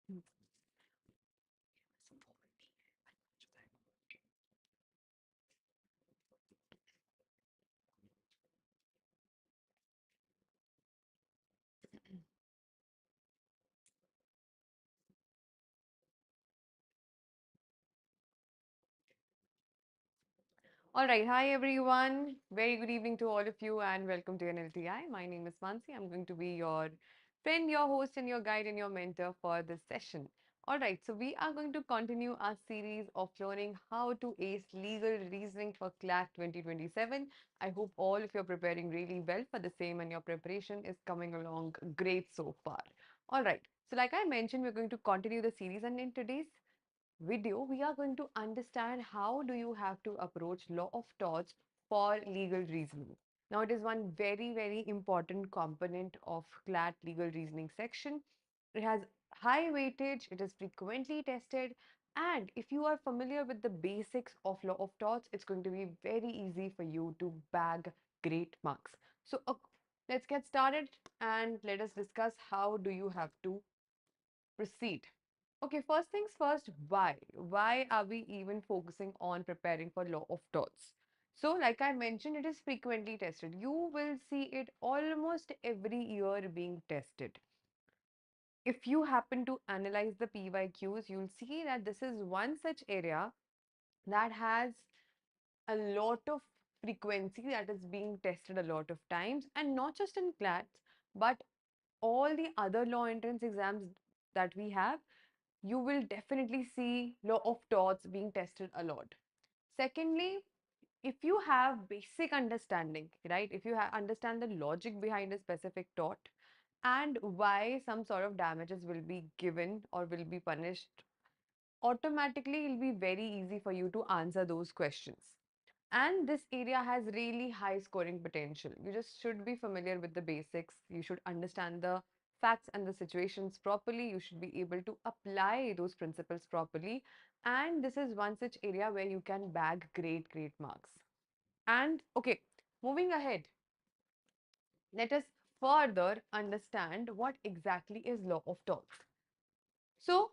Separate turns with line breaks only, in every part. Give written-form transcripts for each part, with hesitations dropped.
All right, hi everyone. Very good evening to all of you and welcome to NLTI. My name is Mansi. I'm going to be your friend, your host, and your guide and your mentor for this session. All right, so we are going to continue our series of learning how to ace legal reasoning for CLAT 2027. I hope all of you are preparing really well for the same and your preparation is coming along great so far. All right, so like I mentioned, we're going to continue the series, and in today's video, we are going to understand how do you have to approach law of torts for legal reasoning. Now, it is one very, very important component of CLAT legal reasoning section. It has high weightage, it is frequently tested, and if you are familiar with the basics of law of torts, it's going to be very easy for you to bag great marks. So, let's get started and let us discuss how do you have to proceed. Okay, first things first, why? Why are we even focusing on preparing for law of torts? So, like I mentioned, it is frequently tested. You will see it almost every year being tested. If you happen to analyze the PYQs, you'll see that this is one such area that has a lot of frequency that is being tested a lot of times, and not just in CLATs, but all the other law entrance exams that we have, you will definitely see law of torts being tested a lot. Secondly, if you have basic understanding, right, if you understand the logic behind a specific tort and why some sort of damages will be given or will be punished, automatically it'll be very easy for you to answer those questions. And this area has really high scoring potential. You just should be familiar with the basics. You should understand the facts and the situations properly. You should be able to apply those principles properly. And this is one such area where you can bag great, great marks. And okay, moving ahead, let us further understand what exactly is law of torts. So,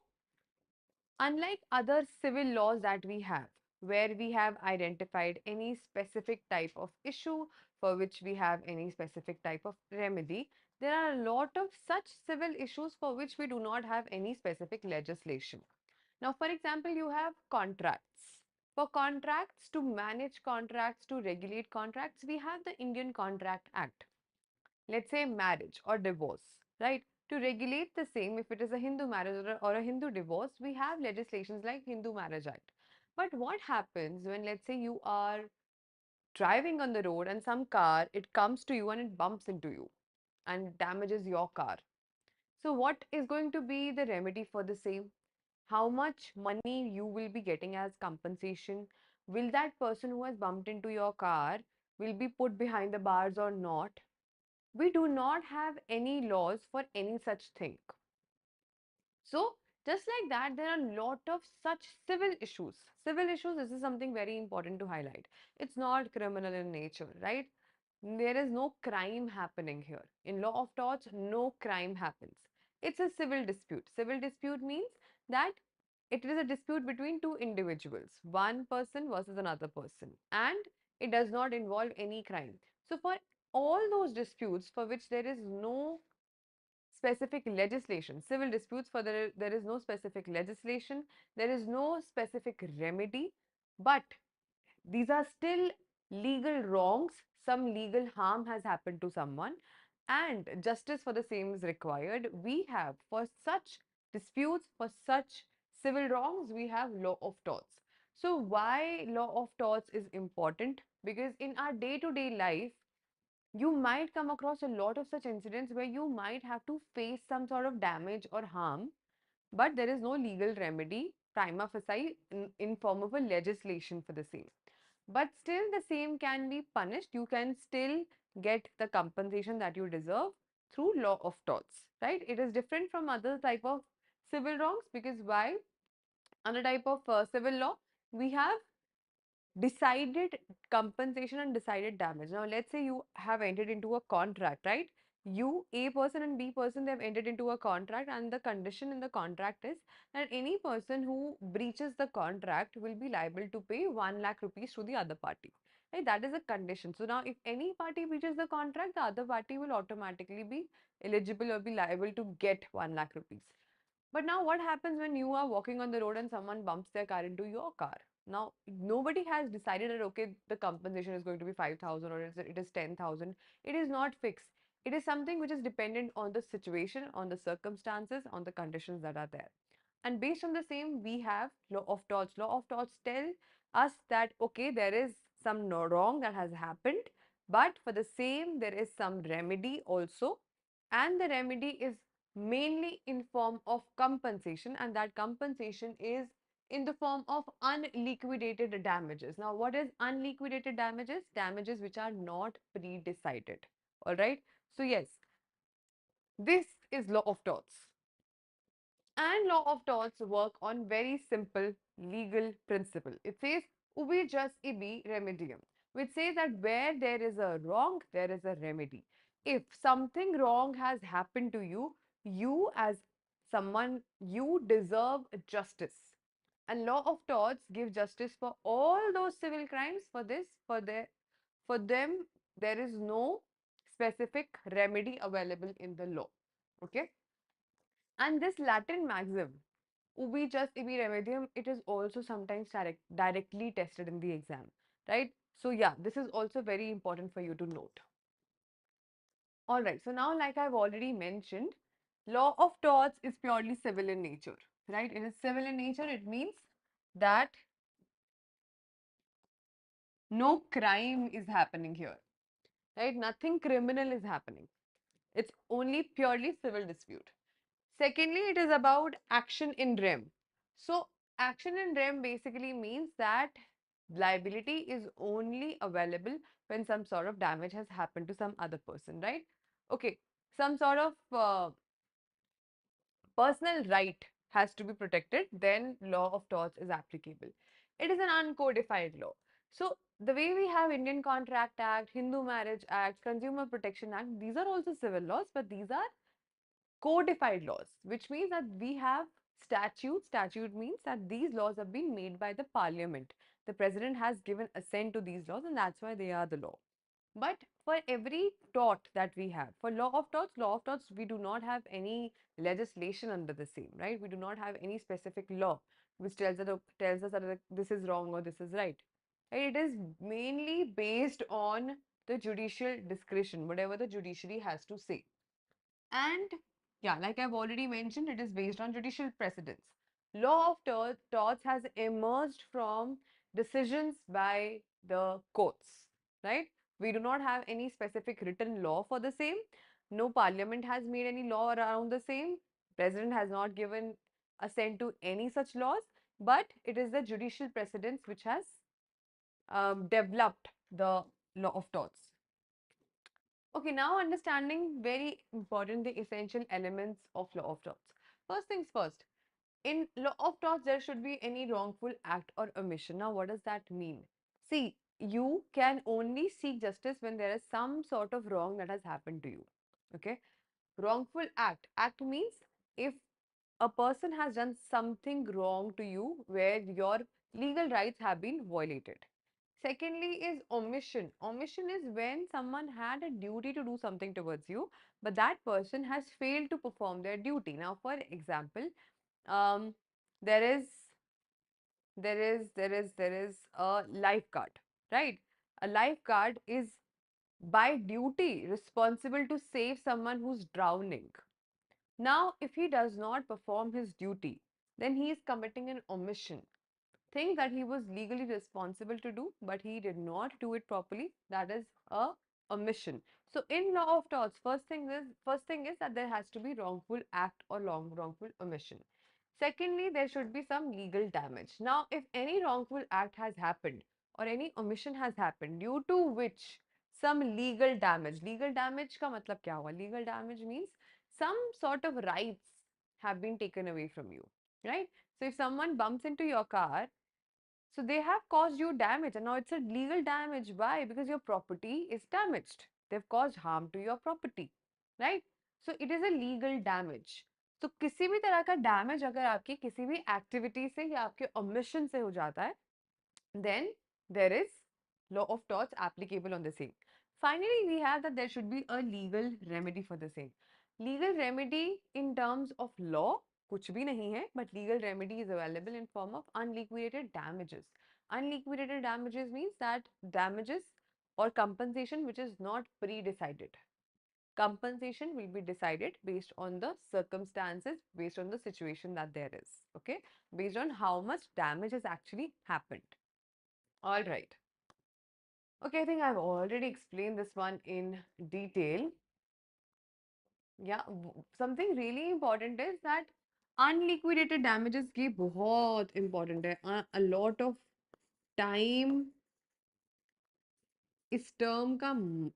unlike other civil laws that we have, where we have identified any specific type of issue for which we have any specific type of remedy, there are a lot of such civil issues for which we do not have any specific legislation. Now, for example, you have contracts. For contracts, to manage contracts, to regulate contracts, we have the Indian Contract Act. Let's say marriage or divorce, right? To regulate the same, if it is a Hindu marriage or a Hindu divorce, we have legislations like Hindu Marriage Act. But what happens when, let's say, you are driving on the road and some car, it comes to you and it bumps into you and damages your car? So what is going to be the remedy for the same? How much money you will be getting as compensation? Will that person who has bumped into your car will be put behind the bars or not? We do not have any laws for any such thing. So, just like that, there are a lot of such civil issues. Civil issues, this is something very important to highlight. It's not criminal in nature, right? There is no crime happening here. In law of torts, no crime happens. It's a civil dispute. Civil dispute means that it is a dispute between two individuals, one person versus another person, and it does not involve any crime. So, for all those disputes for which there is no specific legislation, civil disputes for there is no specific legislation, there is no specific remedy, but these are still legal wrongs, some legal harm has happened to someone, and justice for the same is required. We have, for such disputes, for such civil wrongs, we have law of torts. So, why law of torts is important? Because in our day to day life, you might come across a lot of such incidents where you might have to face some sort of damage or harm, but there is no legal remedy prima facie in form of a legislation for the same. But still the same can be punished. You can still get the compensation that you deserve through law of torts, right? It is different from other type of civil wrongs because why? Under type of civil law, we have decided compensation and decided damage. Now, let's say you have entered into a contract, right? you, A person and B person, they've entered into a contract, and the condition in the contract is that any person who breaches the contract will be liable to pay 1 lakh rupees to the other party. Right? That is a condition. So now if any party breaches the contract, the other party will automatically be eligible or be liable to get 1 lakh rupees. But now what happens when you are walking on the road and someone bumps their car into your car? Now, nobody has decided that, okay, the compensation is going to be 5,000 or it is 10,000. It is not fixed. It is something which is dependent on the situation, on the circumstances, on the conditions that are there. And based on the same, we have law of torts. Law of torts tell us that, okay, there is some no wrong that has happened, but for the same, there is some remedy also. And the remedy is mainly in form of compensation, and that compensation is in the form of unliquidated damages. Now, what is unliquidated damages? Damages which are not pre-decided. All right. So, yes, this is law of torts. And law of torts work on very simple legal principle. It says ubi jus ibi remedium, which says that where there is a wrong, there is a remedy. If something wrong has happened to you, you as someone, you deserve justice. And law of torts give justice for all those civil crimes. For them, there is no specific remedy available in the law. Okay. And this Latin maxim, ubi just ibi remedium, it is also sometimes directly tested in the exam, right? So yeah, this is also very important for you to note. All right, so now like I've already mentioned, law of torts is purely civil in nature, right? It is civil in nature. It means that no crime is happening here, right? Nothing criminal is happening. It's only purely civil dispute. Secondly, it is about action in rem. So, action in rem basically means that liability is only available when some sort of damage has happened to some other person, right? Okay, some sort of personal right has to be protected, then law of torts is applicable. It is an uncodified law. So, the way we have Indian Contract Act, Hindu Marriage Act, Consumer Protection Act, these are also civil laws, but these are codified laws, which means that we have statutes. Statute means that these laws have been made by the parliament. The president has given assent to these laws, and that's why they are the law. But for every tort that we have, for law of torts, we do not have any legislation under the same, right? We do not have any specific law which tells us that this is wrong or this is right. Right? It is mainly based on the judicial discretion, whatever the judiciary has to say. And yeah, like I've already mentioned, it is based on judicial precedents. Law of torts has emerged from decisions by the courts, right? We do not have any specific written law for the same. No parliament has made any law around the same. President has not given assent to any such laws, but it is the judicial precedents which has developed the law of torts. Okay, now understanding very important the essential elements of law of torts. First things first, in law of torts, there should be any wrongful act or omission. Now, what does that mean? See, you can only seek justice when there is some sort of wrong that has happened to you. Okay, wrongful act. Act means if a person has done something wrong to you where your legal rights have been violated. Secondly is omission. Omission is when someone had a duty to do something towards you, but that person has failed to perform their duty. Now, for example, um, there is there is a lifeguard, right? A lifeguard is by duty responsible to save someone who's drowning. Now, if he does not perform his duty, then he is committing an omission. Thing that he was legally responsible to do, but he did not do it properly. That is a omission. So, in law of torts, first thing is that there has to be wrongful act or wrongful omission. Secondly, there should be some legal damage. Now, if any wrongful act has happened or any omission has happened due to which some legal damage का मतलब क्या हुआ? Legal damage means some sort of rights have been taken away from you, right? So if someone bumps into your car, so they have caused you damage, and now it's a legal damage. Why? Because your property is damaged. They've caused harm to your property. right? So it is a legal damage. तो किसी भी तरह का damage अगर आपकी किसी भी activity से या आपके omission से हो जाता है, then there is law of torts applicable on the same. Finally, we have that there should be a legal remedy for the same. Legal remedy in terms of law कुछ भी नहीं है, but legal remedy is available in form of unliquidated damages. Unliquidated damages means that damages or compensation which is not pre-decided. Compensation will be decided based on the circumstances, based on the situation that there is, okay, based on how much damage has actually happened. All right. Okay, I think I've already explained this one in detail. Yeah, something really important is that unliquidated damages की बहुत important है. A lot of time इस term का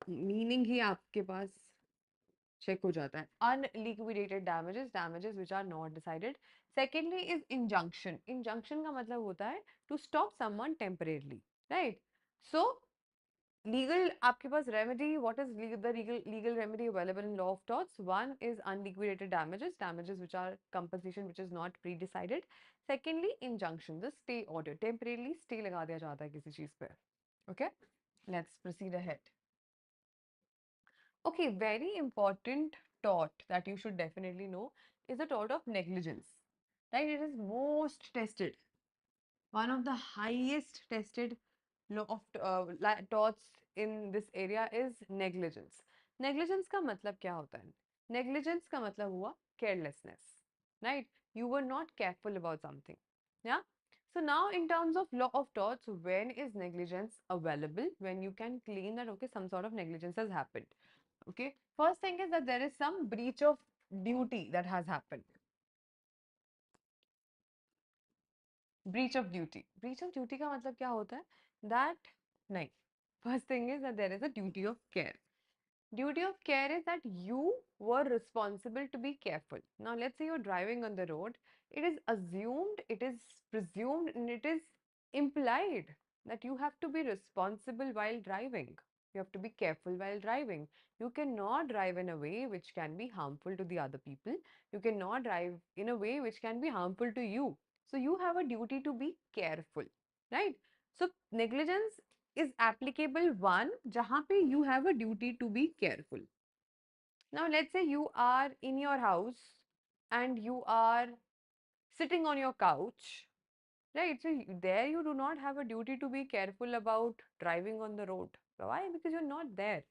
meaning ही आपके पास check हो जाता है. Unliquidated damages, damages which are not decided. Secondly is injunction. Injunction का मतलब होता है to stop someone temporarily, right? So legal आपके पास remedy, what is the legal remedy available in law of torts? One is unliquidated damages, damages which are compensation which is not pre-decided. Secondly, injunction, the stay order, temporarily stay लगा दिया जाता है किसी चीज पे. Okay, let's proceed ahead. Okay, very important tort that you should definitely know is the tort of negligence. Right, it is most tested. One of the highest tested law of torts in this area is negligence. Negligence का मतलब क्या होता है? Negligence का मतलब हुआ carelessness, right? You were not careful about something. Yeah. So now in terms of law of torts, when is negligence available? When you can claim that okay, some sort of negligence has happened. Okay. First thing is that there is some breach of duty that has happened. Breach of duty. Breach of duty का मतलब क्या होता है? That नहीं. First thing is that there is a duty of care. Duty of care is that you were responsible to be careful. Now let's say you're driving on the road. It is assumed, it is presumed, and it is implied that you have to be responsible while driving. You have to be careful while driving. You cannot drive in a way which can be harmful to the other people. You cannot drive in a way which can be harmful to you. So you have a duty to be careful, right? So negligence is applicable one जहाँ पे you have a duty to be careful. Now let's say you are in your house and you are sitting on your couch, right? So there you do not have a duty to be careful about driving on the road. Why? Because you're not there.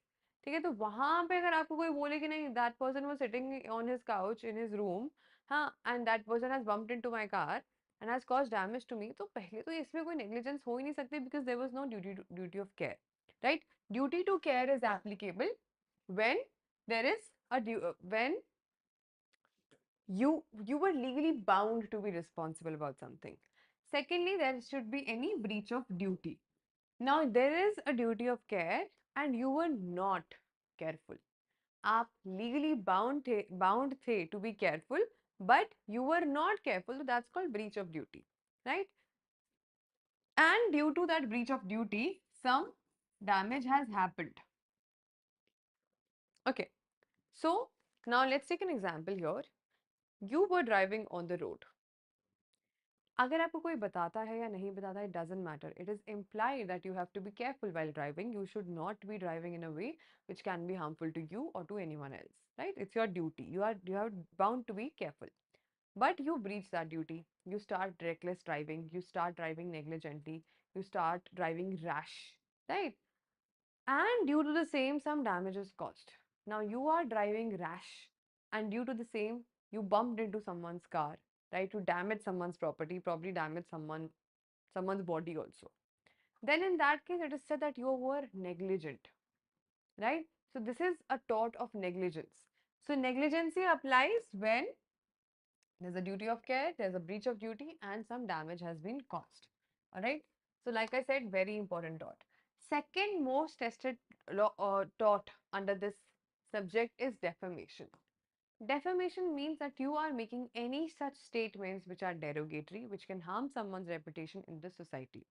ठीक है, तो वहां पे अगर आपको कोई बोले कि नहीं that person was sitting on his couch in his room, हाँ, and that person has bumped into my car and has caused damage to me, तो पहले तो इसमें कोई negligence हो ही नहीं सकती because there was no duty of care, right? Duty to care is applicable when there is a when you were legally bound to be responsible about something. Secondly, there should be any breach of duty. Now there is a duty of care and you were not careful. आप legally bound थे to be careful, but you were not careful, so that's called breach of duty, right? And due to that breach of duty, some damage has happened. Okay, so now let's take an example here. You were driving on the road. अगर आपको कोई बताता है या नहीं बताता, it doesn't matter. It is implied that you have to be careful while driving. You should not be driving in a way which can be harmful to you or to anyone else, right? It's your duty. You are bound to be careful. But you breach that duty. You start reckless driving. You start driving negligently. You start driving rash, right? And due to the same, some damage is caused. Now you are driving rash, and due to the same, you bumped into someone's car, right? You damage someone's property, probably damage someone's body also. Then in that case, it is said that you were negligent, right? So this is a tort of negligence. So negligency applies when there's a duty of care, there's a breach of duty, and some damage has been caused. All right. So, like I said, very important tort. Second most tested law tort under this subject is defamation. Defamation means that you are making any such statements which are derogatory, which can harm someone's reputation in the society.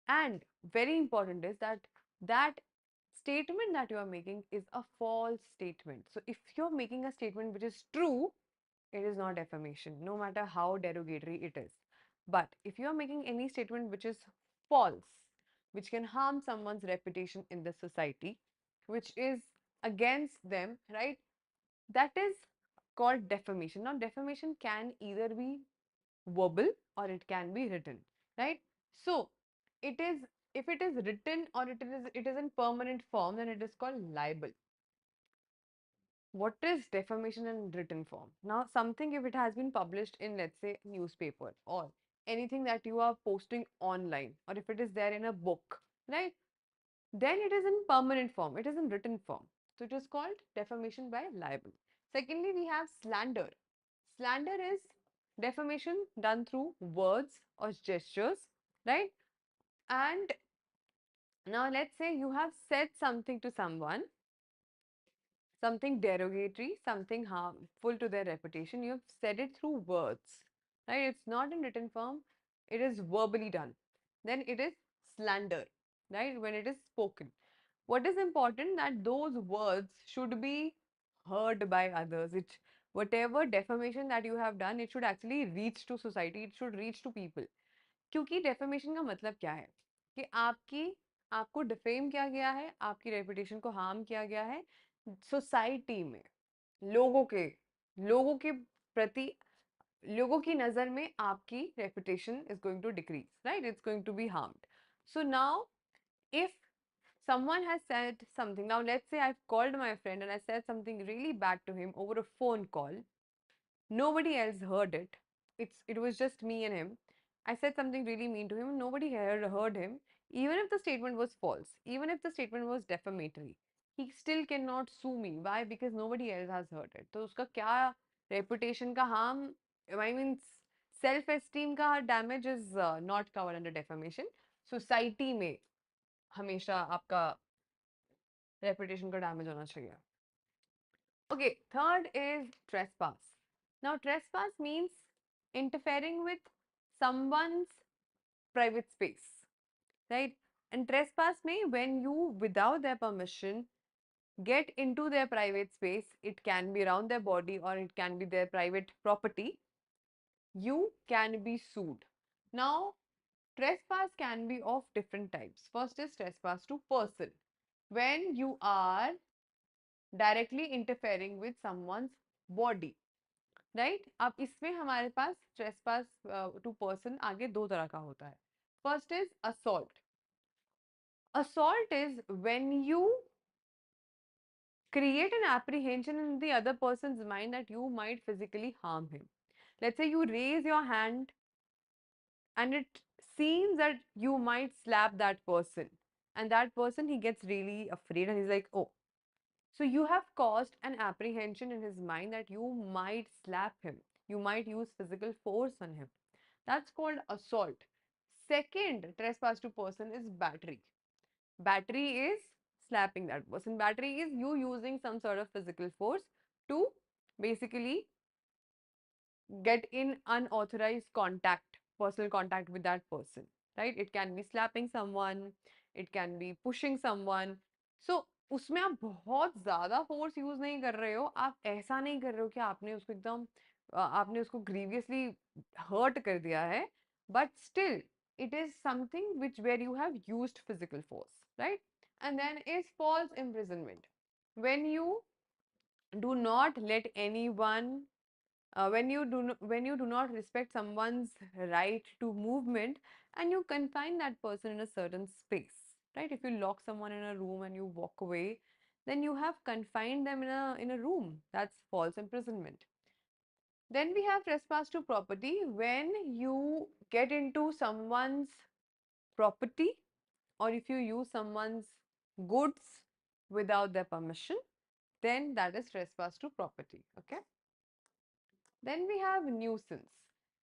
And very important is that that statement that you are making is a false statement. So if you're making a statement which is true, it is not defamation, no matter how derogatory it is. But if you are making any statement which is false, which can harm someone's reputation in the society, which is against them, right? That is called defamation. Now, defamation can either be verbal or it can be written, right? So, it is, if it is written or it is in permanent form, then it is called libel. What is defamation in written form? Now, something if it has been published in, let's say, newspaper or anything that you are posting online, or if it is there in a book, right? Then it is in permanent form, it is in written form. So it is called defamation by libel. Secondly, we have slander. Slander is defamation done through words or gestures, right? And now let's say you have said something to someone, something derogatory, something harmful to their reputation. You have said it through words, right? It's not in written form, it is verbally done. Then it is slander, right? When it is spoken. What is important that those words should be heard by others. It whatever defamation that you have done, it should actually reach to society. It should reach to people. क्योंकि defamation का मतलब क्या है कि आपको defame किया गया है, आपकी रेपुटेशन को हार्म किया गया है सोसाइटी में, लोगों के लोगों के प्रति, लोगों की नजर में आपकी reputation is going to decrease, right? It's going to be harmed. So now if someone has said something, now let's say I've called my friend and I said something really bad to him over a phone call, nobody else heard it, it was just me and him. I said something really mean to him and nobody heard him. Even if the statement was false, even if the statement was defamatory, he still cannot sue me. Why? Because nobody else has heard it. तो उसका क्या reputation का harm, I mean self esteem का damage is not covered under defamation. Society में हमेशा आपका reputation का damage होना चाहिए. Okay, third is trespass. Now, trespass means interfering with someone's private space, right? And trespass may, when you, without their permission, get into their private space, it can be around their body or it can be their private property, you can be sued. Now, trespass can be of different types. First is trespass to person. When you are directly interfering with someone's body, right? अब इसमें हमारे पास trespass to person आगे दो तरह का होता है. First is assault. Assault is when you create an apprehension in the other person's mind that you might physically harm him. Let's say you raise your hand and it seems that you might slap that person, and that person, he gets really afraid and he's like, oh, so you have caused an apprehension in his mind that you might slap him, you might use physical force on him. That's called assault. Second trespass to person is battery. Battery is slapping that person. Battery is you using some sort of physical force to basically get in unauthorized contact, personal contact with that person, right? It can be slapping someone, it can be pushing someone. So उसमें आप बहुत ज़्यादा force use नहीं कर रहे हो, आप ऐसा नहीं कर रहे हो कि आपने उसको एकदम आपने उसको ग्रीवियसली हर्ट कर दिया है, but still it is something which where you have used physical force, right? And then is false imprisonment. When you do not let anyone when you do not respect someone's right to movement and you confine that person in a certain space, right? If you lock someone in a room and you walk away, then you have confined them in a room. That's false imprisonment. Then we have trespass to property. When you get into someone's property or if you use someone's goods without their permission, then that is trespass to property. Okay. Then we have nuisance.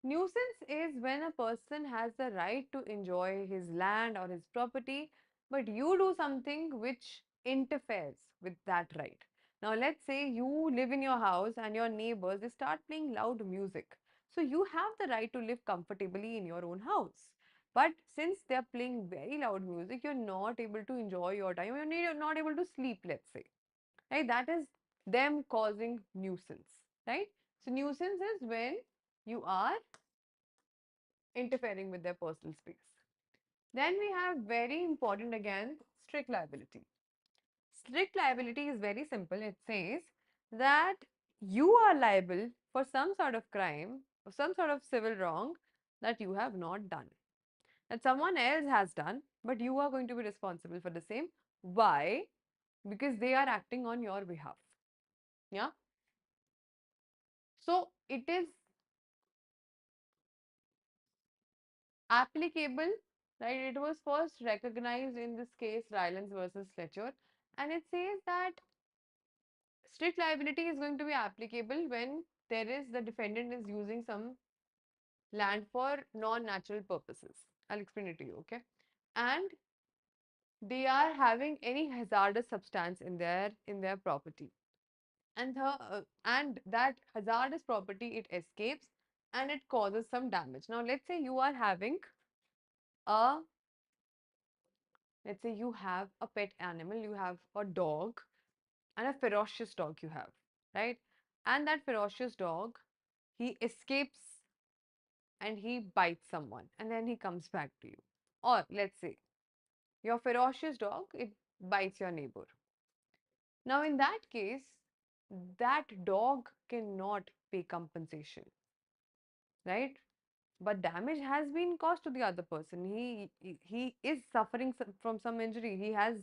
Nuisance is when a person has the right to enjoy his land or his property, but you do something which interferes with that right. Now, let's say you live in your house and your neighbors, they start playing loud music. So, you have the right to live comfortably in your own house. But since they're playing very loud music, you're not able to enjoy your time. You're not able to sleep, let's say. Right? That is them causing nuisance. Right? So nuisance is when you are interfering with their personal space. Then we have very important again, strict liability. Strict liability is very simple. It says that you are liable for some sort of crime or some sort of civil wrong that you have not done, that someone else has done, but you are going to be responsible for the same. Why? Because they are acting on your behalf. Yeah. So it is applicable, right? It was first recognized in this case, Rylance versus Fletcher, and it says that strict liability is going to be applicable when there is the defendant is using some land for non-natural purposes. I'll explain it to you, okay? And they are having any hazardous substance in their property, and and that hazardous property, it escapes and it causes some damage. Now let's say you are having a let's say you have a pet animal, you have a dog, and a ferocious dog you have, right? And that ferocious dog, he escapes and he bites someone and then he comes back to you. Or let's say your ferocious dog, it bites your neighbor. Now in that case, that dog cannot pay compensation, right? But damage has been caused to the other person. He is suffering from some injury. He has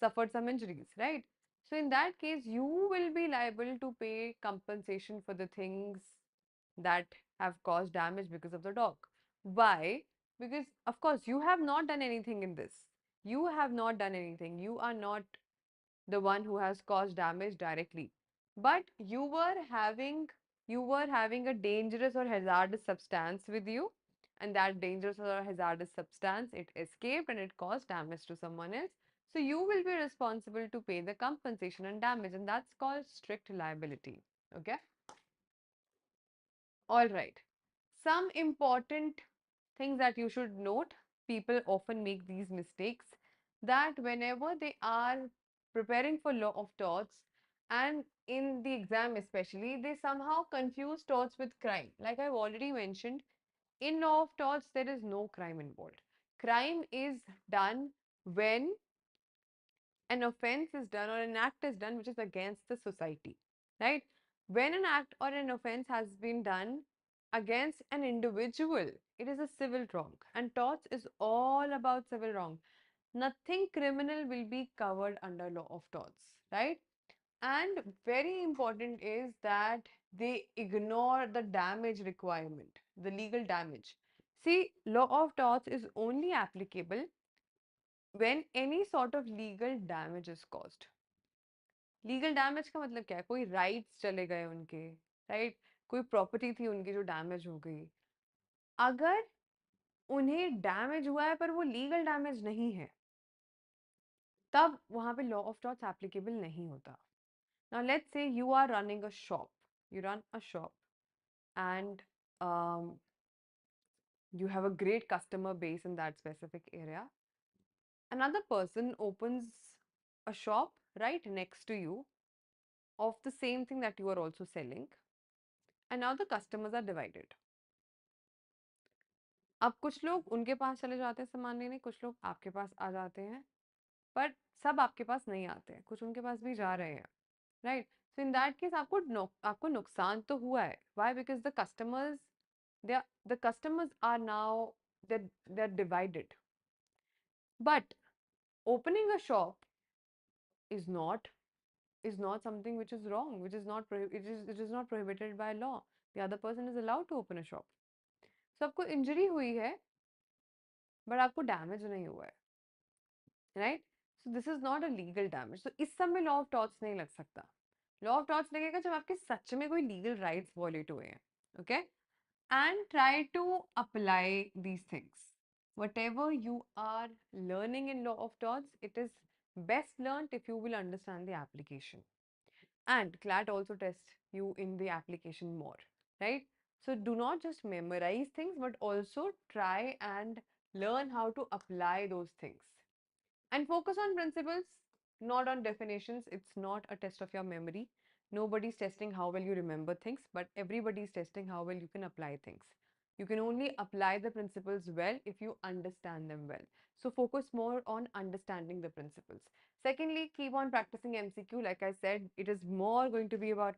suffered some injuries, right? So in that case, you will be liable to pay compensation for the things that have caused damage because of the dog. Why? Because of course you have not done anything in this. You have not done anything. You are not the one who has caused damage directly, but you were having a dangerous or hazardous substance with you, and that dangerous or hazardous substance, it escaped and it caused damage to someone else. So you will be responsible to pay the compensation and damage, and that's called strict liability. Okay. All right. Some important things that you should note. People often make these mistakes, that whenever they are preparing for law of torts, and in the exam especially, they somehow confuse torts with crime. Like I've already mentioned, in law of torts, there is no crime involved. Crime is done when an offense is done or an act is done which is against the society, right? When an act or an offense has been done against an individual, it is a civil wrong, and torts is all about civil wrong. Nothing criminal will be covered under law of torts, right? And very important is that they ignore the damage requirement, the legal damage. See, law of torts is only applicable when any sort of legal damage is caused. Legal damage का मतलब क्या है? कोई rights चले गए उनके, right? कोई property थी उनकी जो डैमेज हो गई, अगर उन्हें डैमेज हुआ है पर वो लीगल डैमेज नहीं है, तब वहां पे लॉ ऑफ टॉर्ट्स एप्लीकेबल नहीं होता. Now let's say you are running a shop, you run a shop, and um, you have a great customer base in that specific area. Another person opens a shop right next to you of the same thing that you are also selling, and now the customers are divided. अब कुछ लोग उनके पास चले जाते हैं सामान लेने, कुछ लोग आपके पास आ जाते हैं, पर सब आपके पास नहीं आते हैं, कुछ उनके पास भी जा रहे हैं, right? So in that case आपको नुकसान तो हुआ है. Why? Because the customers are now they are divided. But opening a shop is not something which is wrong, which is not it is not prohibited by law. The other person is allowed to open a shop. So आपको injury हुई है, but आपको damage नहीं हुआ है, right? So this is not a legal damage. तो इस सब में लॉ ऑफ टॉर्ट्स नहीं लग सकता. लॉ ऑफ टॉर्ट्स लगेगा जब आपके सच में कोई लीगल राइट्स वॉलेट हुए हैं. Okay. And try to apply these things. Whatever you are learning in law of torts, it is best learned if you will understand the application. And CLAT also tests you in the application more, right? So do not just memorize things, but also try and learn how to apply those things. And focus on principles, not on definitions. It's not a test of your memory. Nobody's testing how well you remember things, but everybody's testing how well you can apply things. You can only apply the principles well if you understand them well. So focus more on understanding the principles. Secondly, keep on practicing MCQ. Like I said, it is more going to be about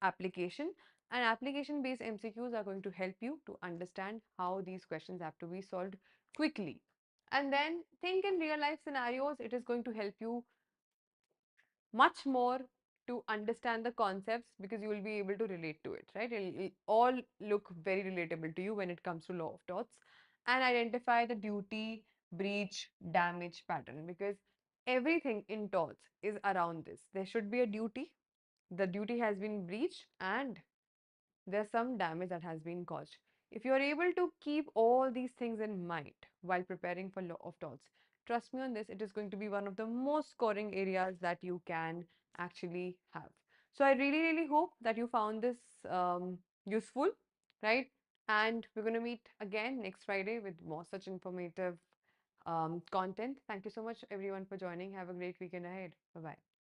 application, and application based MCQs are going to help you to understand how these questions have to be solved quickly. And then think in real life scenarios. It is going to help you much more to understand the concepts because you will be able to relate to it, right? It'll all look very relatable to you when it comes to law of torts, and identify the duty, breach, damage pattern, because everything in torts is around this. There should be a duty, the duty has been breached, and there's some damage that has been caused. If you're able to keep all these things in mind while preparing for law of torts, trust me on this, it is going to be one of the most scoring areas that you can actually have. So I really, really hope that you found this useful, right? And we're going to meet again next Friday with more such informative content. Thank you so much, everyone, for joining. Have a great weekend ahead. Bye bye.